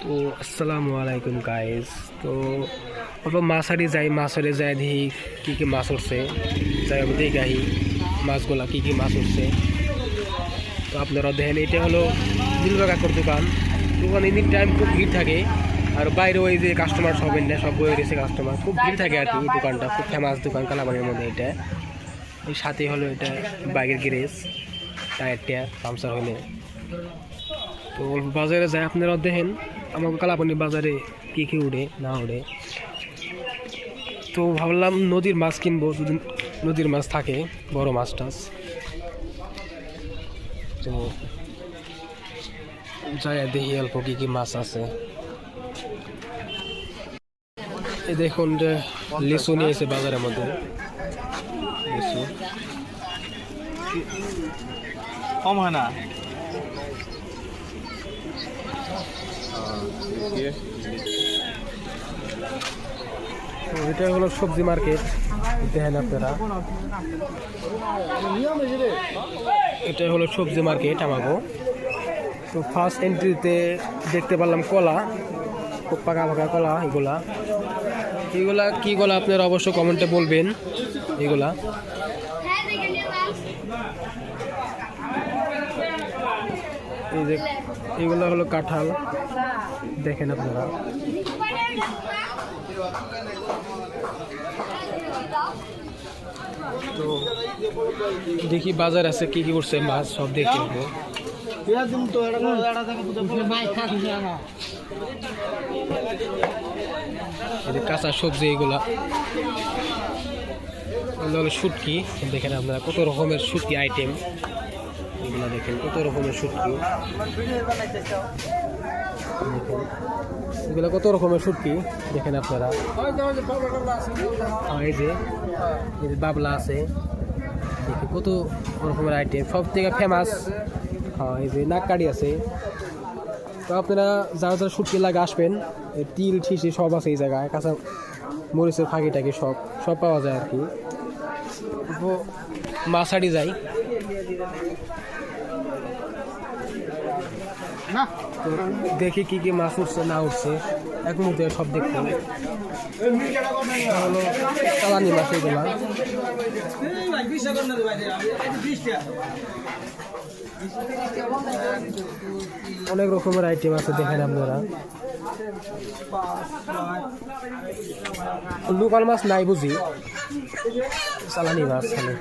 তো আসসালামু আলাইকুম গাইস। তো অল্প মাছারি যাই দেখি কী কী মাছ উঠছে, যাই দেখি আহি মাছগুলা কী কী মাছ উঠছে। তো আপনারা দেখেন, এটা হলো দিলবা কাকুর দোকান। এনি টাইম খুব ভিড় থাকে, আর বাইরে ওই যে কাস্টমার সব সব বয়ে রয়েছে কাস্টমার, খুব ভিড় থাকে আর কি। দোকানটা খুব ফেমাস দোকান কালাবাড়ির মধ্যে। এটা এই সাথে হলো এটা বাইকের গ্যারেজ, টায়ারটা পাংচার হলে। তো বাজারে যায়, আপনারা দেখেন আমাকে কালাপানি বাজারে কী কী উঠে না উঠে। তো ভাবলাম নদীর মাছ কিনবো, যদি নদীর মাছ থাকে, বড় মাছ টাছ। তো যাই দেখি অল্প কী কী মাছ আছে। এই দেখুন যে লিচু নিয়ে এসে বাজারের মধ্যে, লিচু কম হয় না। এটা হলো সবজি মার্কেট, দেখেন আপনারা। এটা হলো সবজি মার্কেট আমাগো। তো ফার্স্ট এন্ট্রিতে দেখতে পারলাম কলা, খুব পাকা পাকা কলা। এগুলা কি কলা আপনারা অবশ্য কমেন্টে বলবেন। এগুলা এই যে এগুলো হলো কাঁঠাল, দেখেন আপনারা। তো দেখি বাজার আছে কি কি করছে মাছ, সব দেখে নেবো। কাঁচা সবজি এগুলো হলো শুটকি, দেখেন আপনারা কত রকমের শুটকি আইটেম। এগুলো দেখেন কত রকমের শুটকি, এগুলো কত রকমের শুটকি দেখেন আপনারা। এই যে বাবলা আছে, দেখি কত রকমের আইটেম, সব থেকে ফেমাস। এই যে নাককাড়ি আছে। তো আপনারা যারা যারা শুটকি লাগে আসবেন, তিল ঠিসি সব আছে এই জায়গায়, কাঁচা মরিচের ফাঁকি টাকি সব পাওয়া যায় আর কি। মাছাড়ি যাই, তো দেখি কি কি মাছ উঠছে না উঠছে, এক মুহূর্তে সব দেখতে হলো। চালানি মাছ এগুলা, অনেক রকমের আইটেম আছে, দেখেন আপনারা। লোকাল মাছ নাই বুঝি, চালানি মাছ খালি।